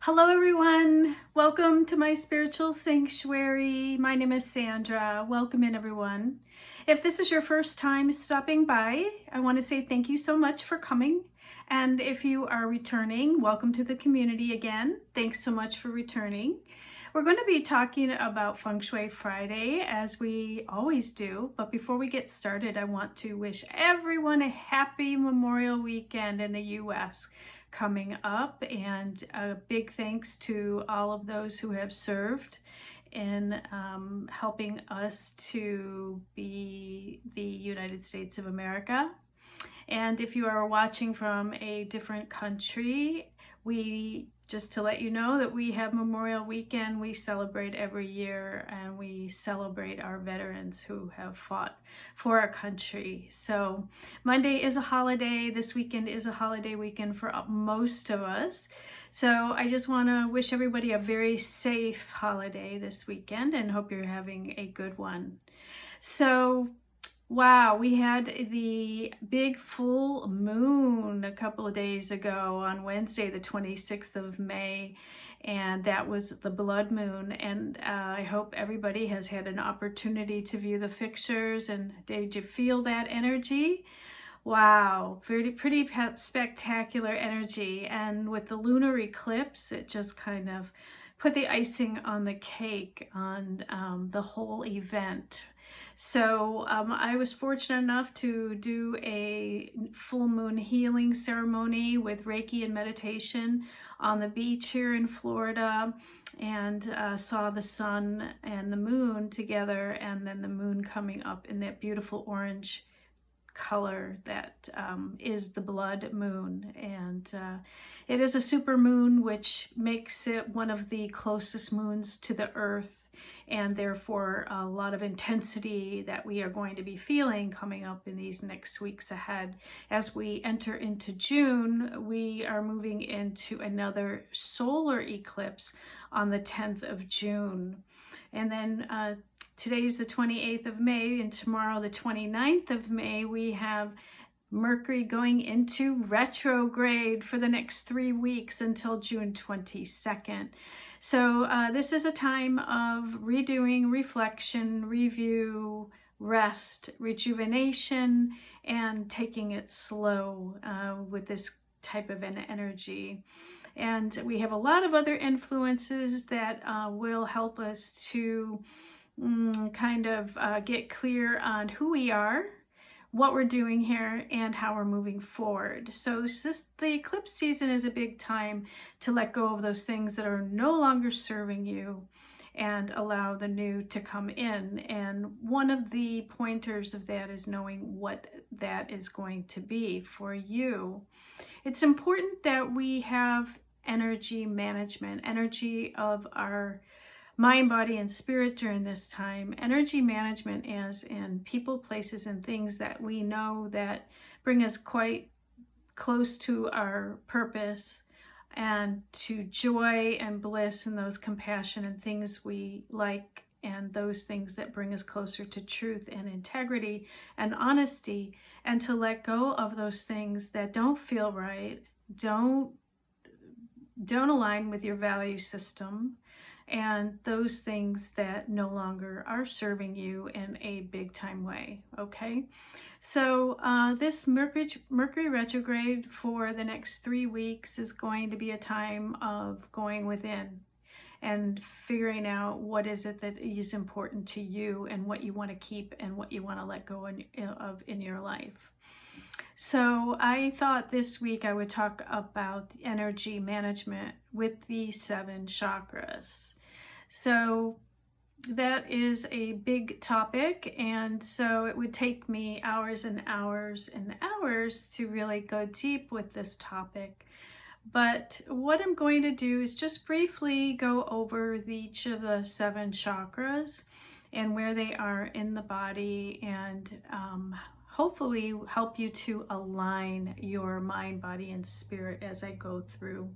Hello everyone, welcome to my spiritual sanctuary. My name is Sandra. Welcome in everyone. If this is your first time stopping by, I want to say thank you so much for coming. And if you are returning, welcome to the community again. Thanks so much for returning. We're going to be talking about Feng Shui Friday as we always do. But before we get started, I want to wish everyone a happy Memorial Weekend in the US coming up, and a big thanks to all of those who have served in helping us to be the United States of America. And if you are watching from a different country, just to let you know that we have Memorial Weekend. We celebrate every year, and we celebrate our veterans who have fought for our country. So Monday is a holiday. This weekend is a holiday weekend for most of us. So I just want to wish everybody a very safe holiday this weekend and hope you're having a good one. So wow, we had the big full moon a couple of days ago on Wednesday, the 26th of May, and that was the blood moon. And I hope everybody has had an opportunity to view the pictures. And did you feel that energy? Wow, pretty spectacular energy. And with the lunar eclipse, it just kind of put the icing on the cake on the whole event. So I was fortunate enough to do a full moon healing ceremony with Reiki and meditation on the beach here in Florida, and saw the sun and the moon together, and then the moon coming up in that beautiful orange color that is the blood moon. And it is a super moon, which makes it one of the closest moons to the earth, and therefore a lot of intensity that we are going to be feeling coming up in these next weeks ahead. As we enter into June, we are moving into another solar eclipse on the 10th of June. And then today's the 28th of May, and tomorrow, the 29th of May, we have Mercury going into retrograde for the next 3 weeks until June 22nd. So this is a time of redoing, reflection, review, rest, rejuvenation, and taking it slow with this type of an energy. And we have a lot of other influences that will help us to kind of get clear on who we are, what we're doing here, and how we're moving forward. So the eclipse season is a big time to let go of those things that are no longer serving you and allow the new to come in. And one of the pointers of that is knowing what that is going to be for you. It's important that we have energy management, energy of our mind, body, and spirit during this time. Energy management as in people, places, and things that we know that bring us quite close to our purpose and to joy and bliss, and those compassion and things we like, and those things that bring us closer to truth and integrity and honesty, and to let go of those things that don't feel right, don't align with your value system, and those things that no longer are serving you in a big time way. Okay, so this Mercury retrograde for the next 3 weeks is going to be a time of going within and figuring out what is it that is important to you, and what you want to keep and what you want to let go of in your life. So I thought this week I would talk about energy management with the 7 chakras. So that is a big topic, and so it would take me hours and hours and hours to really go deep with this topic. But what I'm going to do is just briefly go over each of the 7 chakras and where they are in the body, and hopefully help you to align your mind, body, and spirit as I go through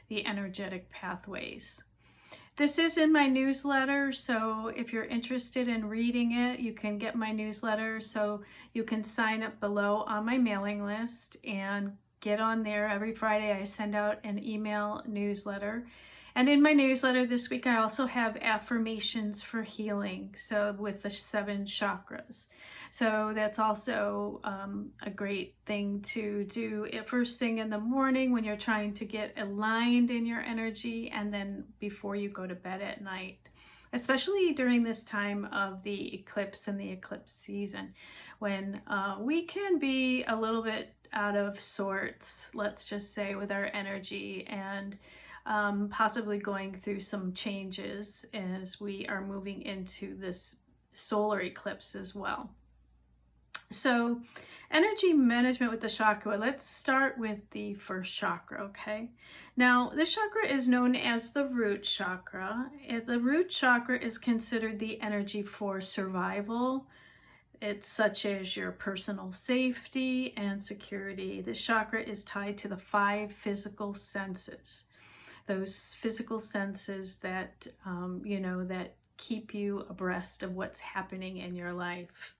the energetic pathways. This is in my newsletter, so if you're interested in reading it, you can get my newsletter. So you can sign up below on my mailing list and get on there. Every Friday I send out an email newsletter. And in my newsletter this week, I also have affirmations for healing. So with the 7 chakras. So that's also a great thing to do first thing in the morning when you're trying to get aligned in your energy, and then before you go to bed at night. Especially during this time of the eclipse and the eclipse season, when we can be a little bit out of sorts, let's just say, with our energy, and possibly going through some changes as we are moving into this solar eclipse as well. So energy management with the chakra, let's start with the first chakra, okay? Now, this chakra is known as the root chakra. The root chakra is considered the energy for survival. It's such as your personal safety and security. This chakra is tied to the 5 physical senses. Those physical senses that, that keep you abreast of what's happening in your life.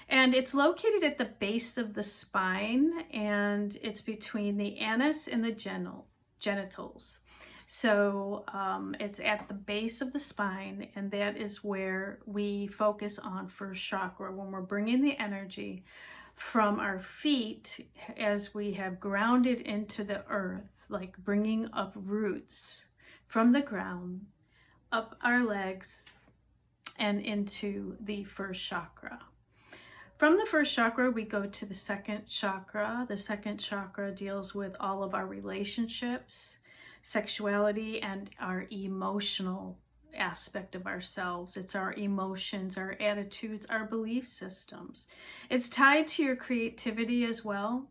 And it's located at the base of the spine, and it's between the anus and the genitals. So it's at the base of the spine, and that is where we focus on first chakra when we're bringing the energy from our feet as we have grounded into the earth, like bringing up roots from the ground, up our legs, and into the first chakra. From the first chakra, we go to the second chakra. The second chakra deals with all of our relationships, sexuality, and our emotional aspect of ourselves. It's our emotions, our attitudes, our belief systems. It's tied to your creativity as well,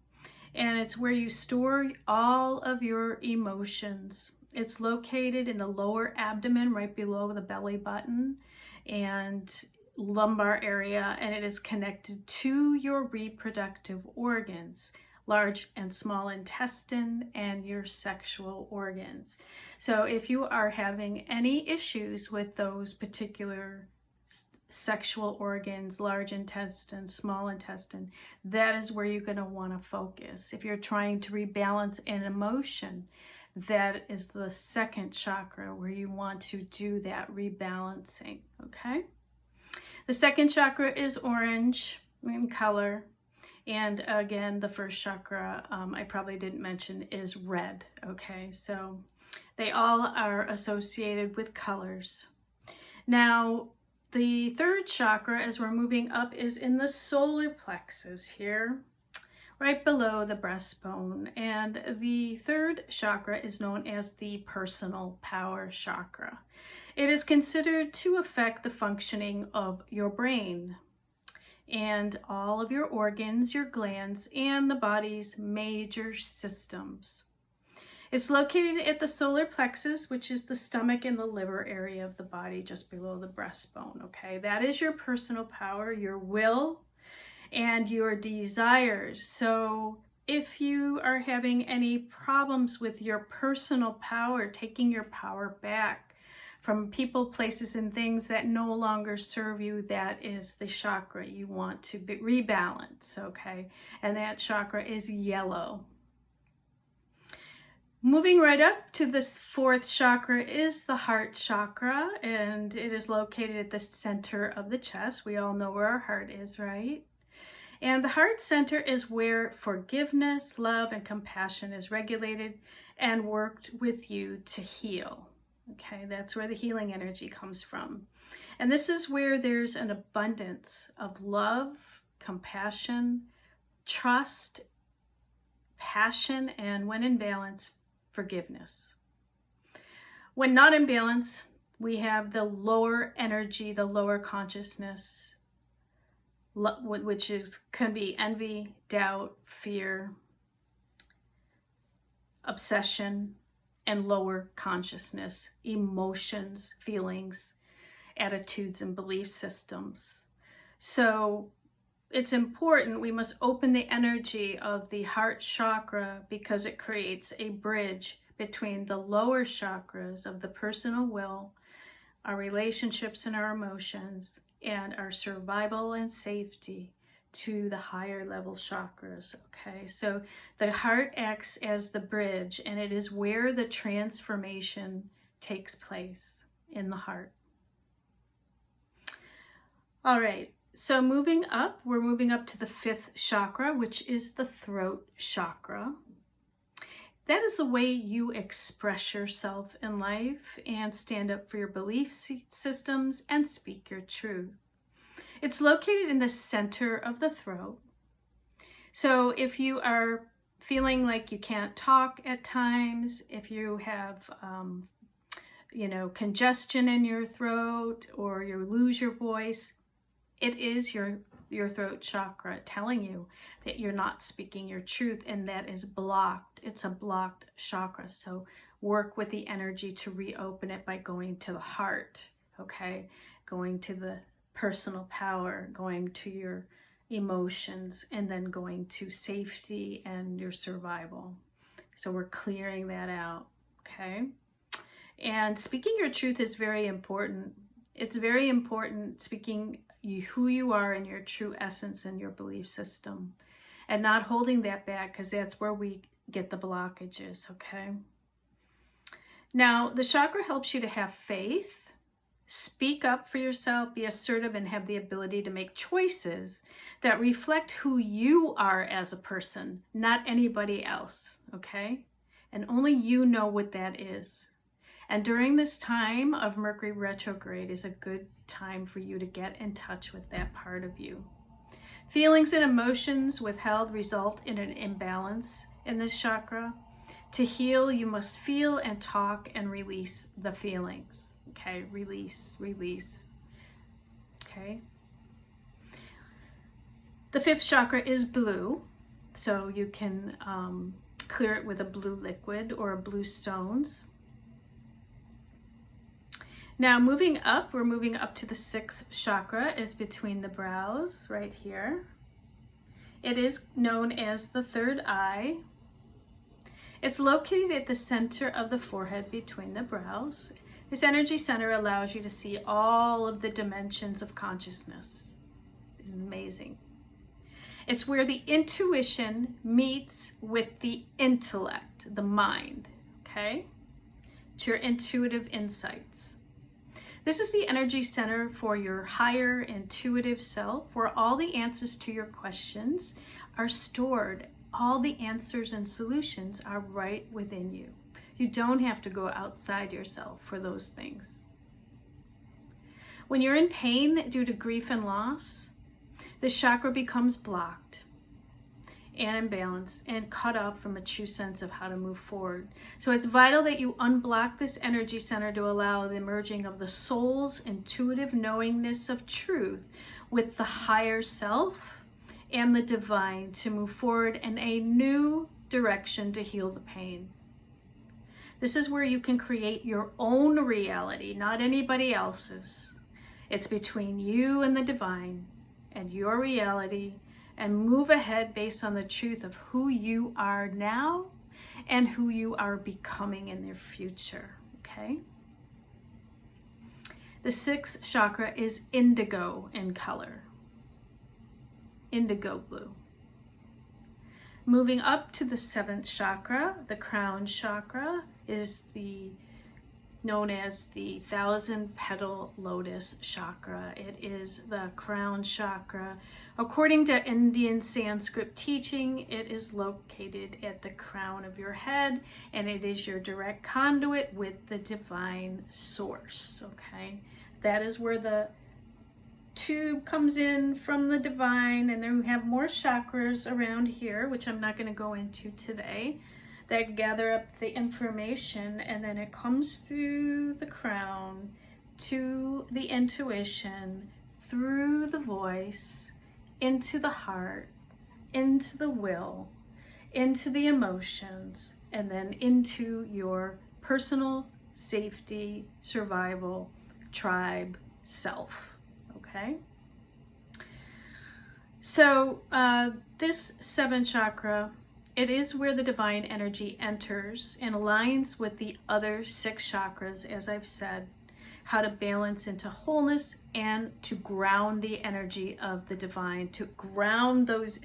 and it's where you store all of your emotions. It's located in the lower abdomen, right below the belly button and lumbar area, and it is connected to your reproductive organs, large and small intestine, and your sexual organs. So if you are having any issues with those particular sexual organs, large intestine, small intestine, that is where you're going to want to focus. If you're trying to rebalance an emotion, that is the second chakra where you want to do that rebalancing, okay? The second chakra is orange in color. And again, the first chakra, I probably didn't mention, is red, okay? So they all are associated with colors. Now, the third chakra, as we're moving up, is in the solar plexus here, right below the breastbone. And the third chakra is known as the personal power chakra. It is considered to affect the functioning of your brain and all of your organs, your glands, and the body's major systems. It's located at the solar plexus, which is the stomach and the liver area of the body, just below the breastbone, okay? That is your personal power, your will, and your desires. So if you are having any problems with your personal power, taking your power back from people, places, and things that no longer serve you, that is the chakra you want to rebalance, okay? And that chakra is yellow. Moving right up to this fourth chakra is the heart chakra, and it is located at the center of the chest. We all know where our heart is, right? And the heart center is where forgiveness, love, and compassion is regulated and worked with you to heal. Okay, that's where the healing energy comes from. And this is where there's an abundance of love, compassion, trust, passion, and when in balance, forgiveness. When not in balance, we have the lower energy, the lower consciousness, which can be envy, doubt, fear, obsession, and lower consciousness, emotions, feelings, attitudes, and belief systems. So it's important, we must open the energy of the heart chakra because it creates a bridge between the lower chakras of the personal will, our relationships and our emotions, and our survival and safety to the higher level chakras, okay? So the heart acts as the bridge, and it is where the transformation takes place, in the heart. All right, so moving up, we're moving up to the 5th chakra, which is the throat chakra. That is the way you express yourself in life and stand up for your belief systems and speak your truth. It's located in the center of the throat. So if you are feeling like you can't talk at times, if you have, congestion in your throat, or you lose your voice, it is your throat chakra telling you that you're not speaking your truth, and that is blocked. It's a blocked chakra. So work with the energy to reopen it by going to the heart, okay? Going to the personal power, going to your emotions, and then going to safety and your survival. So we're clearing that out, okay? And speaking your truth is very important. It's very important speaking who you are and your true essence and your belief system, and not holding that back, because that's where we get the blockages, okay? Now, the chakra helps you to have faith, speak up for yourself, be assertive, and have the ability to make choices that reflect who you are as a person, not anybody else, okay? And only you know what that is. And during this time of Mercury retrograde is a good time for you to get in touch with that part of you. Feelings and emotions withheld result in an imbalance in this chakra. To heal, you must feel and talk and release the feelings. Okay, release. Okay. The 5th chakra is blue, so you can clear it with a blue liquid or blue stones. Now moving up, we're moving up to the 6th chakra, is between the brows, right here. It is known as the 3rd eye. It's located at the center of the forehead between the brows. This energy center allows you to see all of the dimensions of consciousness. It's amazing. It's where the intuition meets with the intellect, the mind, okay? It's your intuitive insights. This is the energy center for your higher intuitive self, where all the answers to your questions are stored. All the answers and solutions are right within you. You don't have to go outside yourself for those things. When you're in pain due to grief and loss, this chakra becomes blocked and imbalanced and cut off from a true sense of how to move forward. So it's vital that you unblock this energy center to allow the merging of the soul's intuitive knowingness of truth with the higher self and the divine to move forward in a new direction to heal the pain. This is where you can create your own reality, not anybody else's. It's between you and the divine and your reality, and move ahead based on the truth of who you are now and who you are becoming in your future, okay? The 6th chakra is indigo in color, indigo blue. Moving up to the 7th chakra, the crown chakra, is known as the 1,000-petal lotus chakra. It is the crown chakra. According to Indian Sanskrit teaching, it is located at the crown of your head, and it is your direct conduit with the divine source, okay? That is where the tube comes in from the divine, and then we have more chakras around here, which I'm not going to go into today, that gather up the information, and then it comes through the crown to the intuition, through the voice, into the heart, into the will, into the emotions, and then into your personal safety, survival, tribe, self, okay? So this 7th chakra, it is where the divine energy enters and aligns with the other 6 chakras, as I've said, how to balance into wholeness and to ground the energy of the divine, to ground those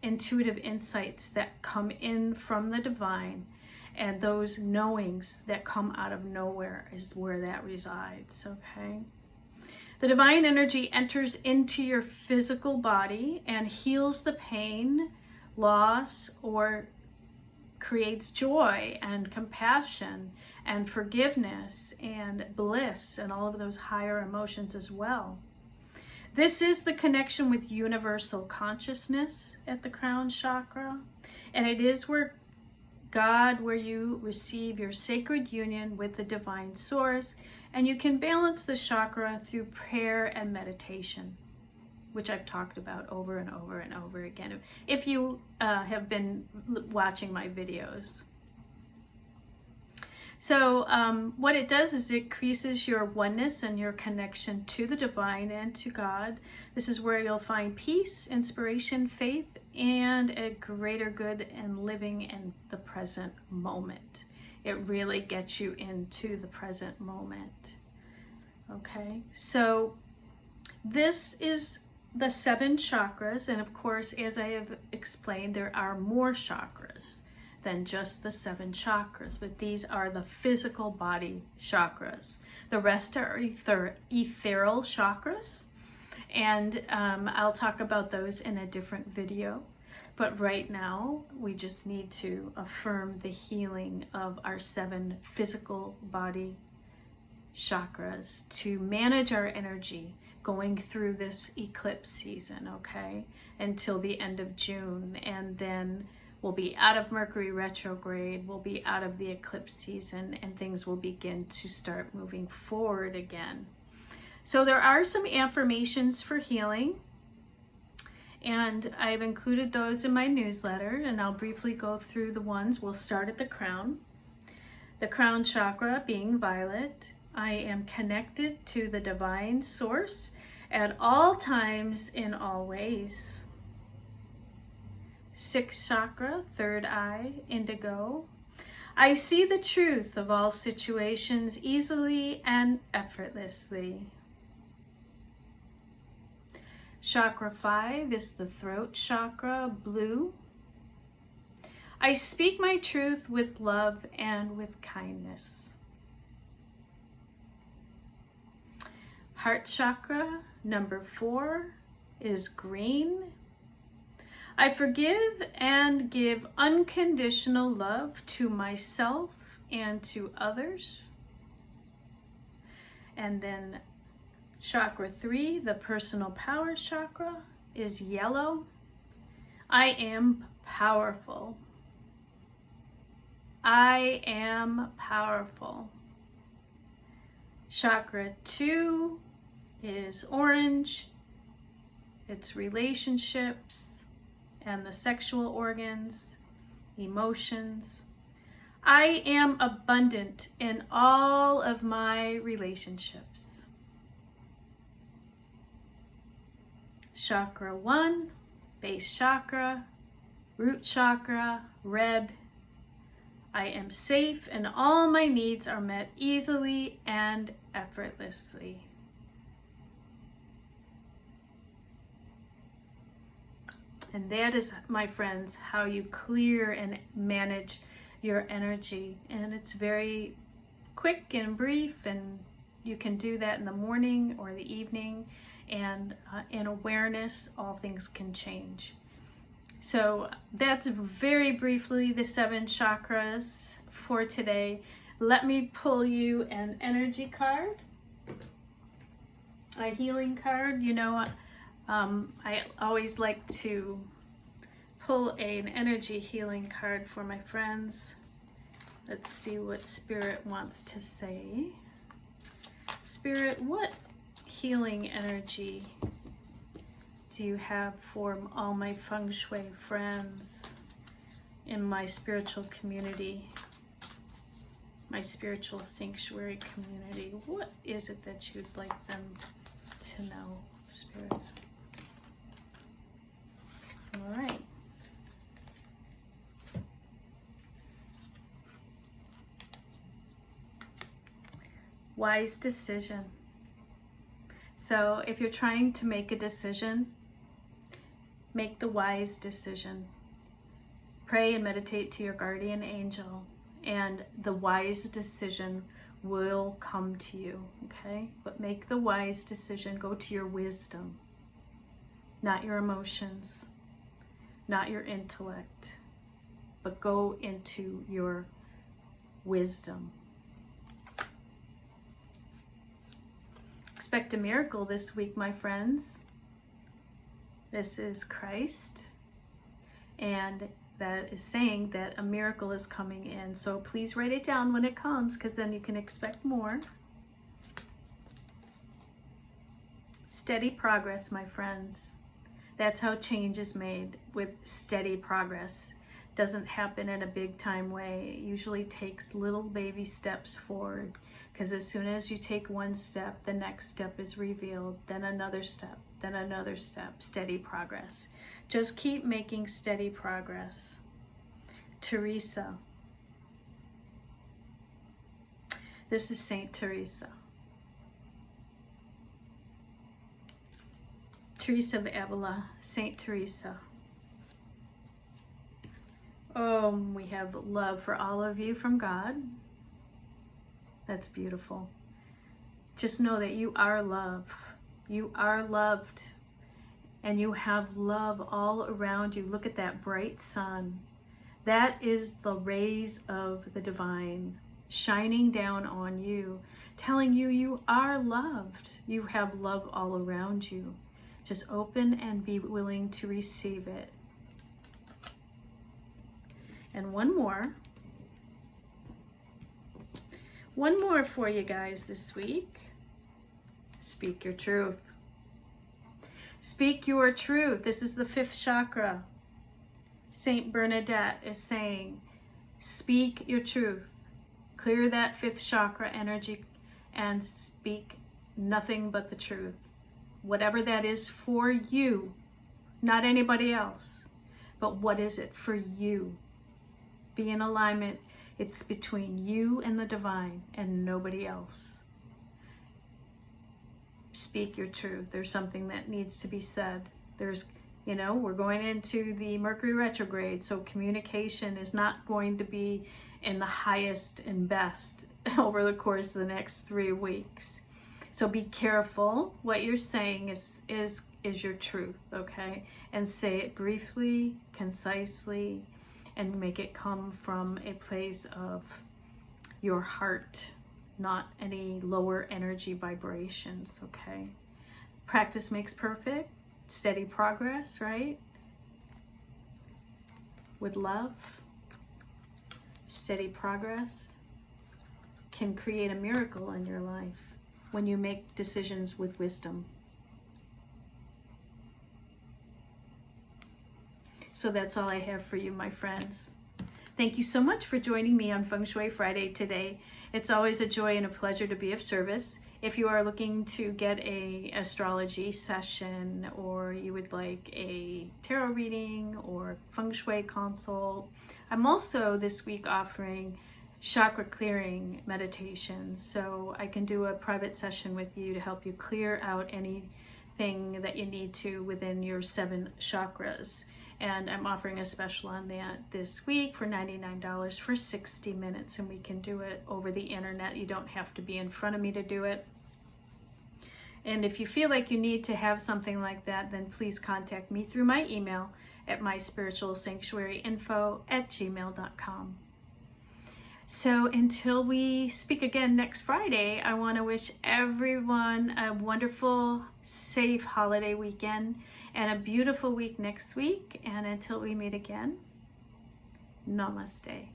intuitive insights that come in from the divine, and those knowings that come out of nowhere is where that resides, okay? The divine energy enters into your physical body and heals the pain, loss, or creates joy and compassion and forgiveness and bliss and all of those higher emotions as well. This is the connection with universal consciousness at the crown chakra, and it is where you receive your sacred union with the divine source, and you can balance the chakra through prayer and meditation, which I've talked about over and over and over again, if you have been watching my videos. So what it does is it increases your oneness and your connection to the divine and to God. This is where you'll find peace, inspiration, faith, and a greater good in living in the present moment. It really gets you into the present moment. Okay, so this is the 7 chakras, and of course, as I have explained, there are more chakras than just the 7 chakras, but these are the physical body chakras. The rest are ethereal chakras, and I'll talk about those in a different video. But right now, we just need to affirm the healing of our 7 physical body chakras to manage our energy going through this eclipse season, okay, until the end of June, and then we'll be out of Mercury retrograde, we'll be out of the eclipse season, and things will begin to start moving forward again. So there are some affirmations for healing, and I've included those in my newsletter, and I'll briefly go through the ones. We'll start at the crown. The crown chakra being violet. I am connected to the divine source at all times in all ways. 6th chakra, third eye, indigo. I see the truth of all situations easily and effortlessly. Chakra 5 is the throat chakra, blue. I speak my truth with love and with kindness. Heart chakra, number 4, is green. I forgive and give unconditional love to myself and to others. And then chakra 3, the personal power chakra, is yellow. I am powerful. I am powerful. Chakra 2 is orange. It's relationships and the sexual organs, emotions. I am abundant in all of my relationships. Chakra 1, base chakra, root chakra, red. I am safe and all my needs are met easily and effortlessly. And that is, my friends, how you clear and manage your energy. And it's very quick and brief, and you can do that in the morning or the evening. And in awareness, all things can change. So that's very briefly the 7 chakras for today. Let me pull you an energy card, a healing card. You know, I always like to pull an energy healing card for my friends. Let's see what Spirit wants to say. Spirit, what healing energy do you have for all my Feng Shui friends in my spiritual community, my spiritual sanctuary community? What is it that you'd like them to know, Spirit? All right. Wise decision. So if you're trying to make a decision, make the wise decision. Pray and meditate to your guardian angel, and the wise decision will come to you, okay? But make the wise decision. Go to your wisdom, not your emotions, not your intellect, but go into your wisdom. Expect a miracle this week, my friends. This is Christ, and that is saying that a miracle is coming in. So please write it down when it comes, because then you can expect more. Steady progress, my friends. That's how change is made, with steady progress. Doesn't happen in a big time way. It usually takes little baby steps forward, because as soon as you take one step, the next step is revealed, then another step, then another step. Steady progress. Just keep making steady progress. Teresa. This is Saint Teresa. Teresa of Avila, Saint Teresa. We have love for all of you from God. That's beautiful. Just know that you are love. You are loved. And you have love all around you. Look at that bright sun. That is the rays of the divine shining down on you, telling you you are loved. You have love all around you. Just open and be willing to receive it. And one more for you guys this week. Speak your truth. Speak your truth. This is the 5th chakra. Saint Bernadette is saying, speak your truth. Clear that 5th chakra energy and speak nothing but the truth. Whatever that is for you, not anybody else, but what is it for you? Be in alignment. It's between you and the divine and nobody else. Speak your truth. There's something that needs to be said. We're going into the Mercury retrograde, so communication is not going to be in the highest and best over the course of the next 3 weeks. So be careful. What you're saying is your truth, okay? And say it briefly, concisely, and make it come from a place of your heart, not any lower energy vibrations, okay? Practice makes perfect. Steady progress, right? With love, steady progress can create a miracle in your life when you make decisions with wisdom. So that's all I have for you, my friends. Thank you so much for joining me on Feng Shui Friday today. It's always a joy and a pleasure to be of service. If you are looking to get an astrology session, or you would like a tarot reading or Feng Shui consult, I'm also this week offering chakra clearing meditations. So I can do a private session with you to help you clear out anything that you need to within your 7 chakras. And I'm offering a special on that this week for $99 for 60 minutes, and we can do it over the internet. You don't have to be in front of me to do it. And if you feel like you need to have something like that, then please contact me through my email at myspiritualsanctuaryinfo@gmail.com. So until we speak again next Friday, I want to wish everyone a wonderful, safe holiday weekend and a beautiful week next week. And until we meet again, namaste.